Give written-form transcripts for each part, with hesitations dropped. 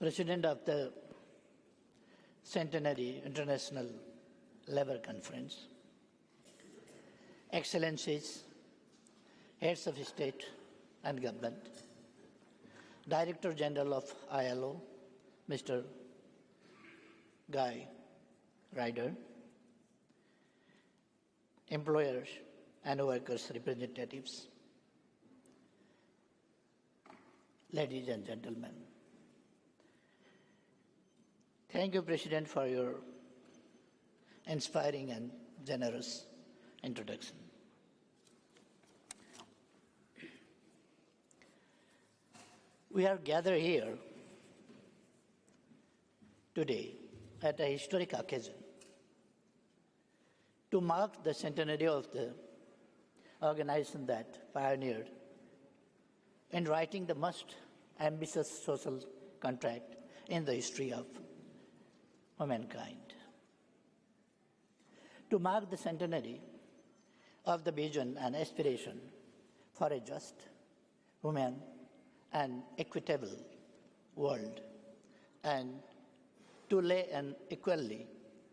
President of the Centenary International Labour Conference, Excellencies, Heads of State and Government, Director General of ILO, Mr. Guy Ryder, employers and workers' representatives, ladies and gentlemen. Thank you, President, for your inspiring and generous introduction. We are gathered here today at a historic occasion to mark the centenary of the organization that pioneered in writing the most ambitious social contract in the history of humankind. To mark the centenary of the vision and aspiration for a just, human, and equitable world, and to lay an equally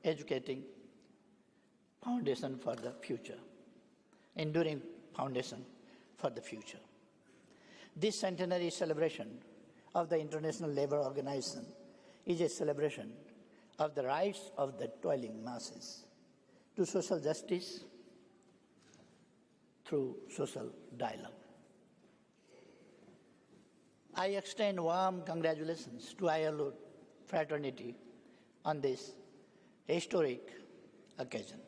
educating foundation for the future, enduring foundation for the future. This centenary celebration of the International Labour Organization is a celebration of the rights of the toiling masses to social justice through social dialogue. I extend warm congratulations to ILO fraternity on this historic occasion.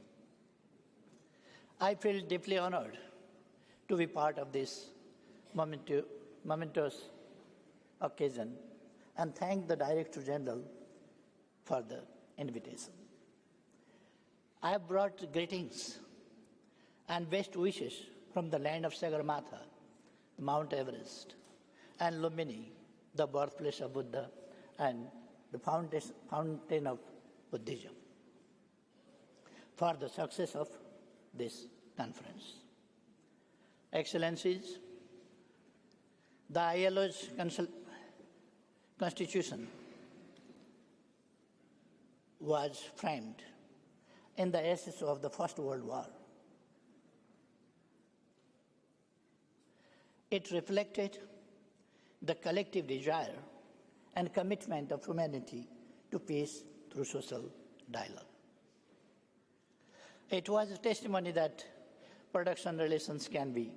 I feel deeply honored to be part of this momentous occasion and thank the Director General for the invitation. I have brought greetings and best wishes from the land of Sagarmatha, Mount Everest, and Lumini, the birthplace of Buddha and the fountain of Buddhism, for the success of this conference. Excellencies, the ILO's constitution was framed in the ashes of the First World War. It reflected the collective desire and commitment of humanity to peace through social dialogue. It was a testimony that production relations can be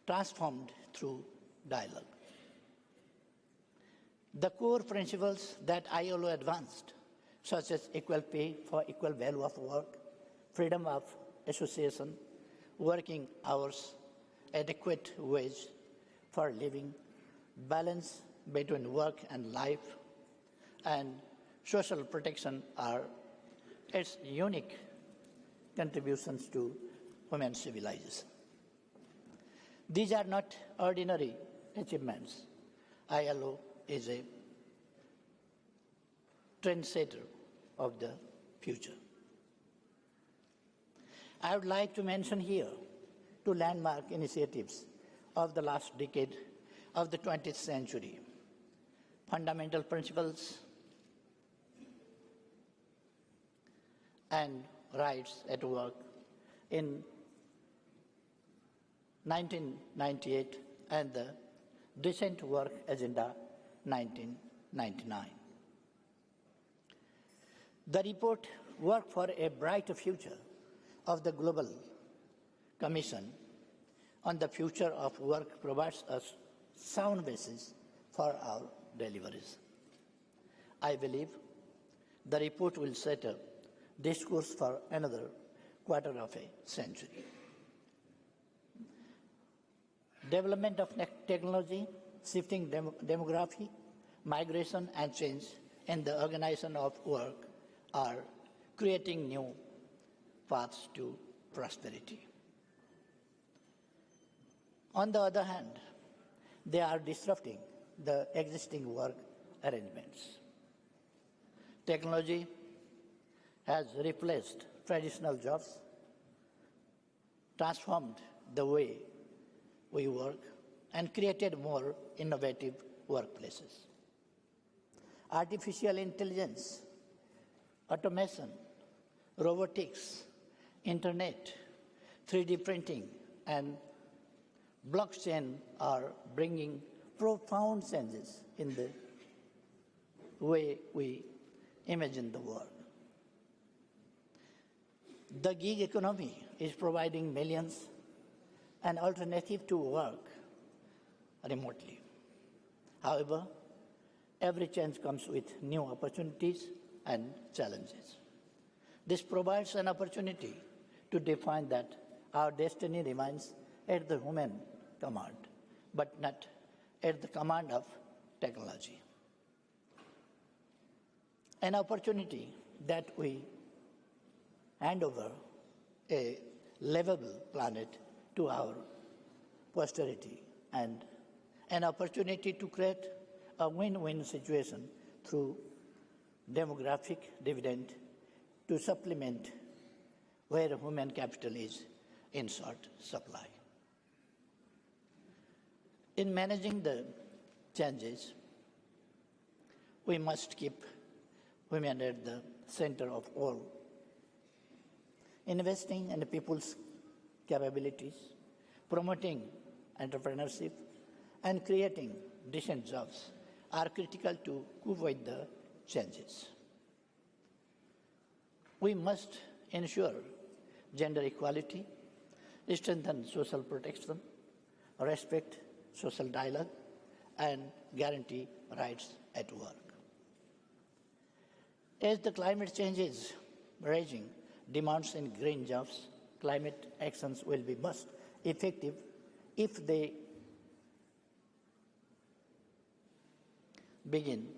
transformed through dialogue. The core principles that ILO advanced, such as equal pay for equal value of work, freedom of association, working hours, adequate wage for living, balance between work and life, and social protection are its unique contributions to human civilization. These are not ordinary achievements. ILO is a trendsetter of the future. I would like to mention here two landmark initiatives of the last decade of the 20th century. Fundamental principles and rights at work in 1998 and the Decent Work Agenda 1999. The report Work for a Brighter Future of the Global Commission on the Future of Work provides a sound basis for our deliveries. I believe the report will set a discourse for another quarter of a century. Development of technology, shifting demography, migration and change in the organization of work are creating new paths to prosperity. On the other hand, they are disrupting the existing work arrangements. Technology has replaced traditional jobs, transformed the way we work, and created more innovative workplaces. artificial intelligence, automation, robotics, internet, 3D printing, and blockchain are bringing profound changes in the way we imagine the world. The gig economy is providing millions an alternative to work remotely. However, every change comes with new opportunities and challenges. This provides an opportunity to define that our destiny remains at the human command, but not at the command of technology. An opportunity that we hand over a livable planet to our posterity, and an opportunity to create a win-win situation through demographic dividend to supplement where human capital is in short supply. In managing the changes, we must keep women at the center of all. Investing in people's capabilities, promoting entrepreneurship, and creating decent jobs are critical to cope with the changes. We must ensure gender equality, strengthen social protection, respect social dialogue, and guarantee rights at work. As the climate change is raging, demands in green jobs, climate actions will be most effective if they begin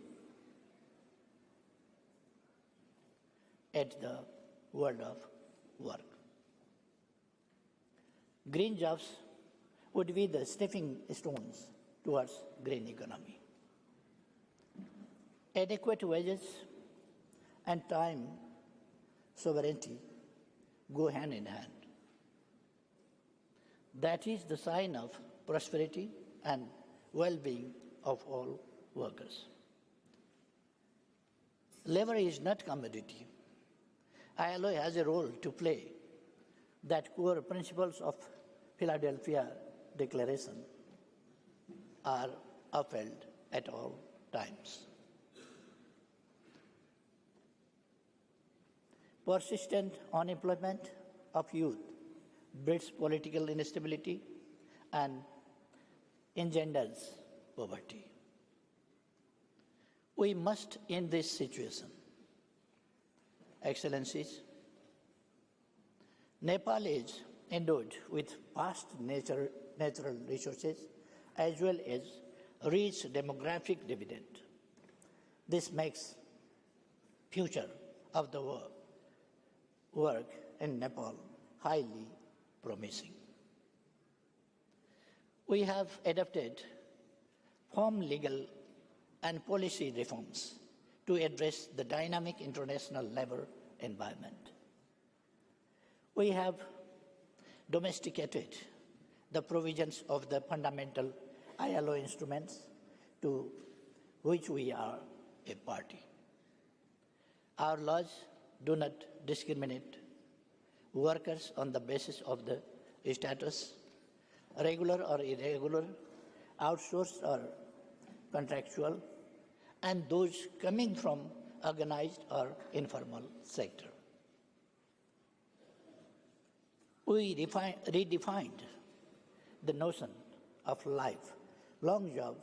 at the world of work. Green jobs would be the stepping stones towards green economy. Adequate wages and time sovereignty go hand in hand. That is the sign of prosperity and well-being of all workers. Labor is not commodity. ILO has a role to play that core principles of Philadelphia Declaration are upheld at all times. Persistent unemployment of youth breeds political instability and engenders poverty. We must end this situation. Excellencies, Nepal is endowed with vast natural resources as well as rich demographic dividend. This makes future of the work in Nepal highly promising. We have adopted firm legal and policy reforms to address the dynamic international labor environment. We have domesticated the provisions of the fundamental ILO instruments to which we are a party. Our laws do not discriminate workers on the basis of the status, regular or irregular, outsourced or contractual, and those coming from organized or informal sector. We redefined the notion of lifelong job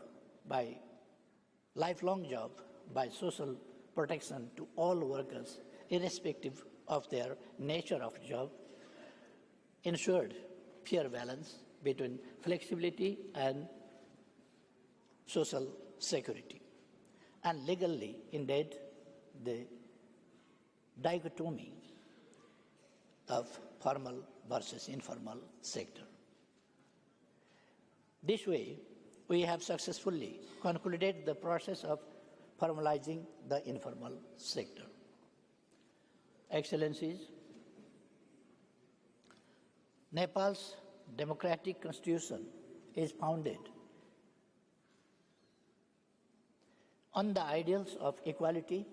by social protection to all workers, irrespective of their nature of job, ensured fair balance between flexibility and social security, and legally ended the dichotomy of formal versus informal sector. This way, we have successfully concluded the process of formalizing the informal sector. Excellencies, Nepal's democratic constitution is founded on the ideals of equality,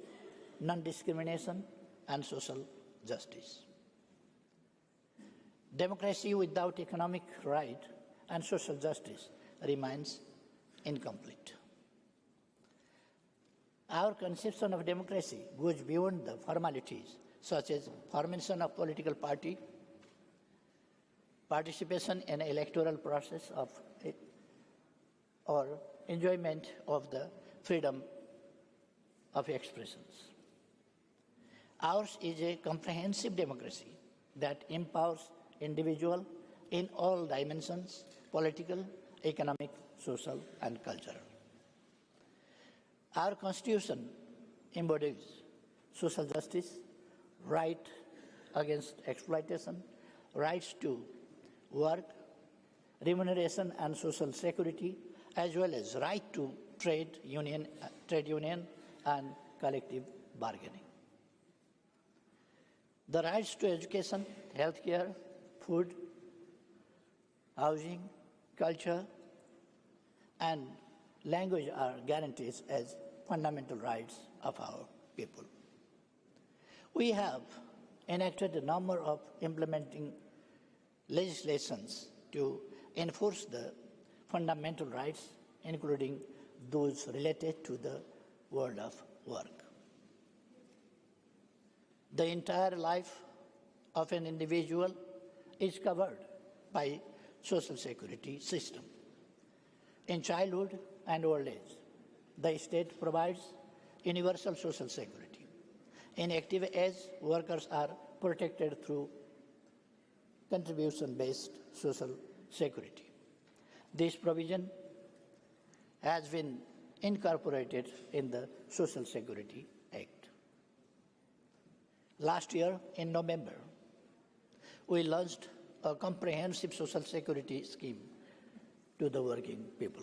non-discrimination, and social justice. Democracy without economic right and social justice remains incomplete. Our conception of democracy goes beyond the formalities such as formation of political party, participation in electoral process or enjoyment of the freedom of expressions. Ours is a comprehensive democracy that empowers individuals in all dimensions: political, economic, social, and cultural. Our Constitution embodies social justice, right against exploitation, rights to work, remuneration and social security, as well as right to trade union and collective bargaining. The rights to education, healthcare, food, housing, culture, and language are guaranteed as fundamental rights of our people. We have enacted a number of implementing legislations to enforce the fundamental rights, including those related to the world of work. The entire life of an individual is covered by social security system. In childhood and old age, the state provides universal social security. In active age, workers are protected through contribution-based social security. This provision has been incorporated in the Social Security Act. Last year, in November, we launched a comprehensive social security scheme to the working people.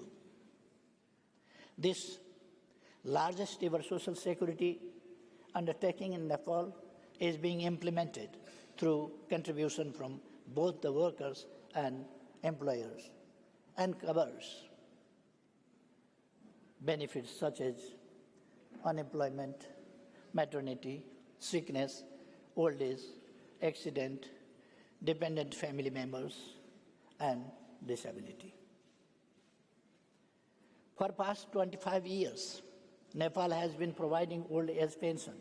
This largest ever social security undertaking in Nepal is being implemented through contribution from both the workers and employers and covers benefits such as unemployment, maternity, sickness, old age, accident, dependent family members, and disability. For past 25 years, Nepal has been providing old age pension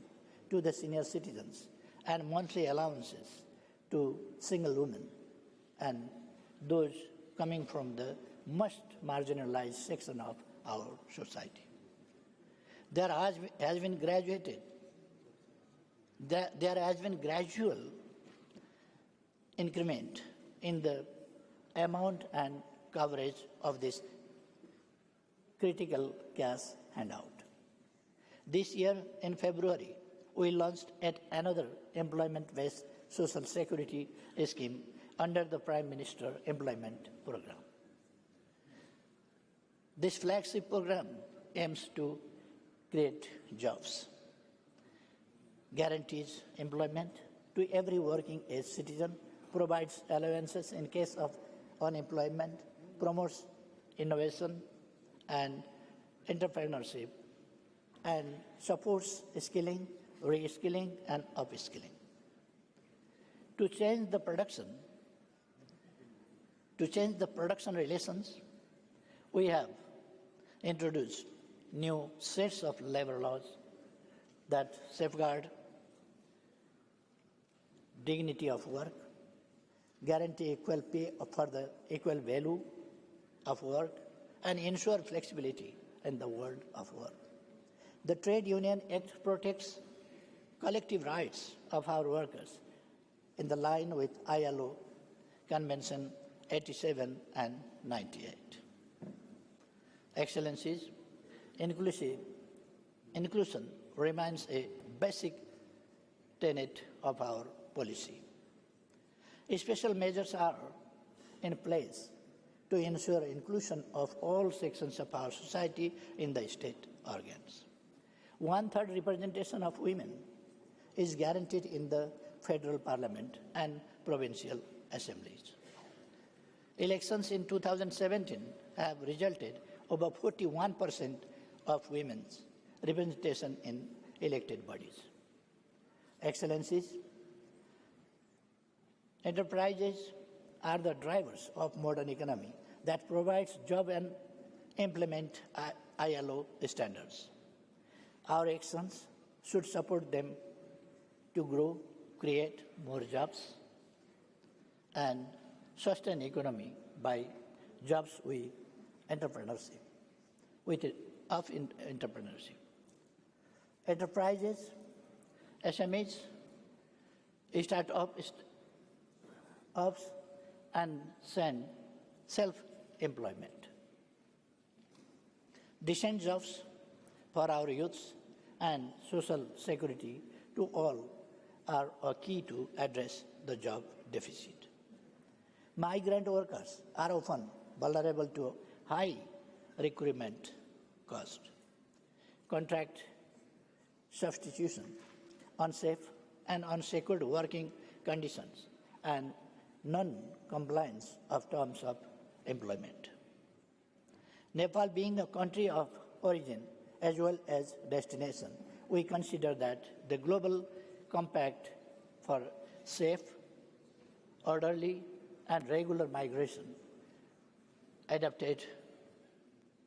to the senior citizens and monthly allowances to single women and those coming from the most marginalized section of our society. There has been gradual increment in the amount and coverage of this critical cash handout. This year, in February, we launched yet another employment-based social security scheme under the Prime Minister Employment Program. This flagship program aims to create jobs, guarantees employment to every working age citizen, provides allowances in case of unemployment, promotes innovation and entrepreneurship, and supports skilling, reskilling, and upskilling. To change the production relations, we have introduced new sets of labor laws that safeguard dignity of work, guarantee equal pay for the equal value of work, and ensure flexibility in the world of work. The Trade Union Act protects collective rights of our workers in the line with ILO Convention 87 and 98. Excellencies, inclusion remains a basic tenet of our policy. Special measures are in place to ensure inclusion of all sections of our society in the state organs. 1/3 representation of women is guaranteed in the federal parliament and provincial assemblies. Elections in 2017 have resulted over 41% of women representation in elected bodies. Excellencies, enterprises are the drivers of modern economy that provides jobs and implement ILO standards. Our actions should support them to grow, create more jobs, and sustain economy by jobs with entrepreneurship, entrepreneurship. Enterprises, SMEs, startups, and self-employment. Decent jobs for our youths and social security to all are a key to address the job deficit. Migrant workers are often vulnerable to high recruitment cost, contract substitution, unsafe and unsecured working conditions, and non-compliance of terms of employment. Nepal being a country of origin as well as destination, we consider that the Global Compact for safe, orderly, and regular migration, adopted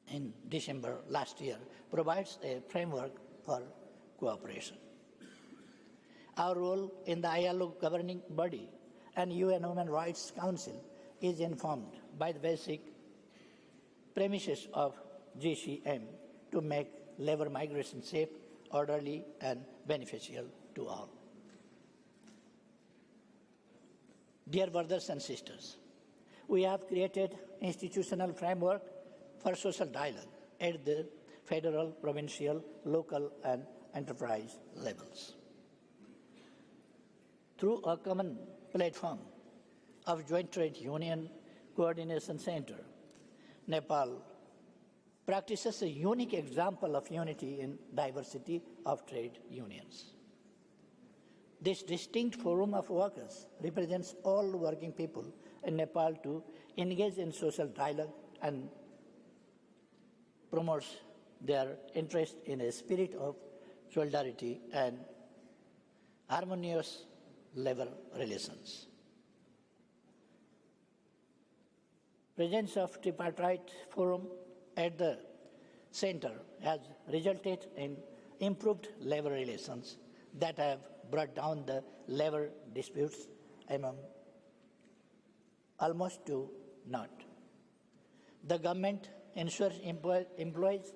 in December last year, provides a framework for cooperation. Our role in the ILO governing body and UN Human Rights Council is informed by the basic premises of GCM to make labor migration safe, orderly, and beneficial to all. Dear brothers and sisters, we have created institutional framework for social dialogue at the federal, provincial, local, and enterprise levels. Through a common platform of Joint Trade Union Coordination Center, Nepal practices a unique example of unity in diversity of trade unions. This distinct forum of workers represents all working people in Nepal to engage in social dialogue and promotes their interest in a spirit of solidarity and harmonious labor relations. Presence of tripartite forum at the center has resulted in improved labor relations that have brought down the labor disputes among almost to naught. The government ensures employees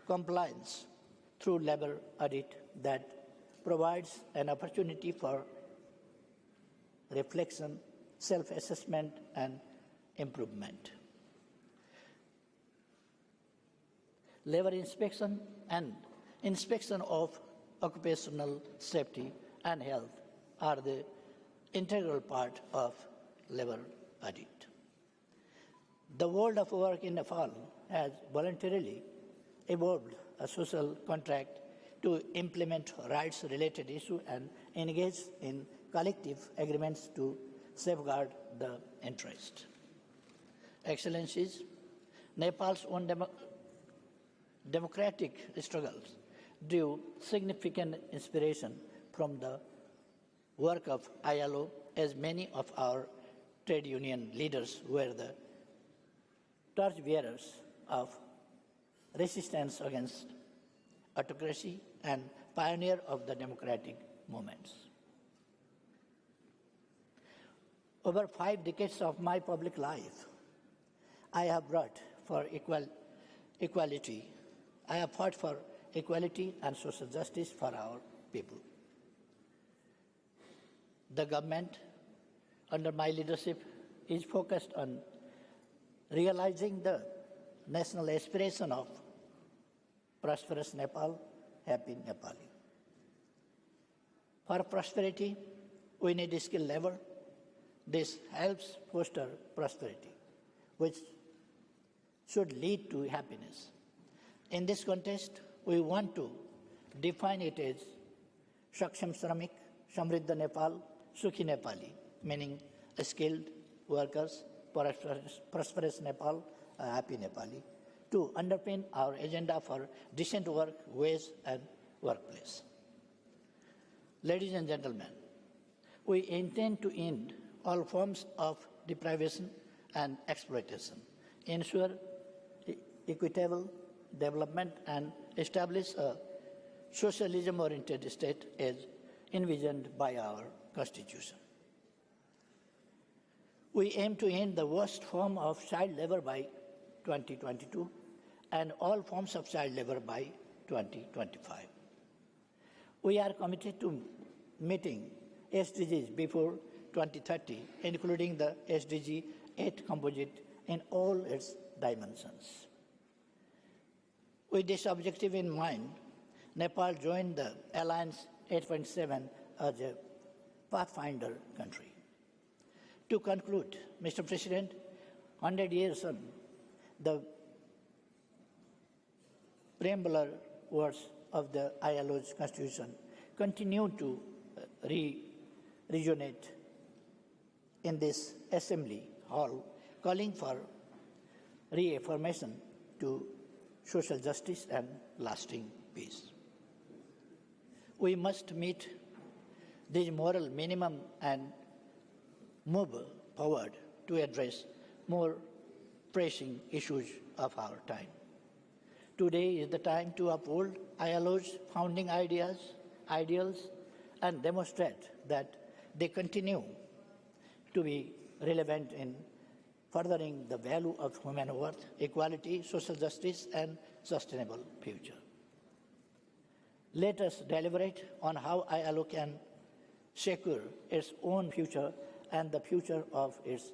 compliance through labor audit that provides an opportunity for reflection, self-assessment, and improvement. Labor inspection and inspection of occupational safety and health are the integral part of labor audit. The world of work in Nepal has voluntarily evolved a social contract to implement rights-related issues and engage in collective agreements to safeguard the interest. Excellencies, Nepal's own democratic struggles drew significant inspiration from the work of ILO, as many of our trade union leaders were the torchbearers of resistance against autocracy and pioneer of the democratic movements. Over 5 decades of my public life, I have brought for equality. I have fought for equality and social justice for our people. The government, under my leadership, is focused on realizing the national aspiration of prosperous Nepal, happy Nepali. For prosperity, we need skilled labor. This helps foster prosperity, which should lead to happiness. In this context, we want to define it as Saksham Shramik, Samriddha Nepal, Sukhi Nepali, meaning skilled workers, prosperous Nepal, happy Nepali. to underpin our agenda for decent work, wage, and workplace. Ladies and gentlemen, we intend to end all forms of deprivation and exploitation, ensure equitable development, and establish a socialism-oriented state as envisioned by our Constitution. We aim to end the worst form of child labor by 2022 and all forms of child labor by 2025. We are committed to meeting SDGs before 2030, including the SDG 8 composite in all its dimensions. With this objective in mind, Nepal joined the Alliance 8.7 as a pathfinder country. To conclude, Mr. President, 100 years on, the preambular words of the ILO's Constitution continue to resonate in this Assembly Hall, calling for reaffirmation to social justice and lasting peace. We must meet this moral minimum and move forward to address more pressing issues of our time. Today is the time to uphold ILO's founding ideals, and demonstrate that they continue to be relevant in furthering the value of human worth, equality, social justice, and sustainable future. Let us deliberate on how ILO can secure its own future and the future of its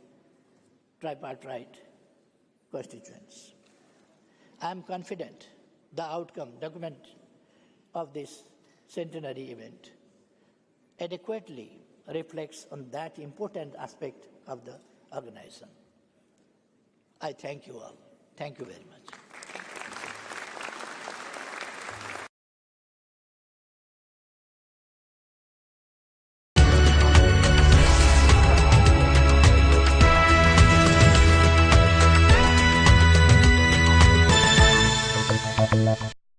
tripartite constituents. I am confident the outcome document of this centenary event adequately reflects on that important aspect of the organization. I thank you all. Thank you very much.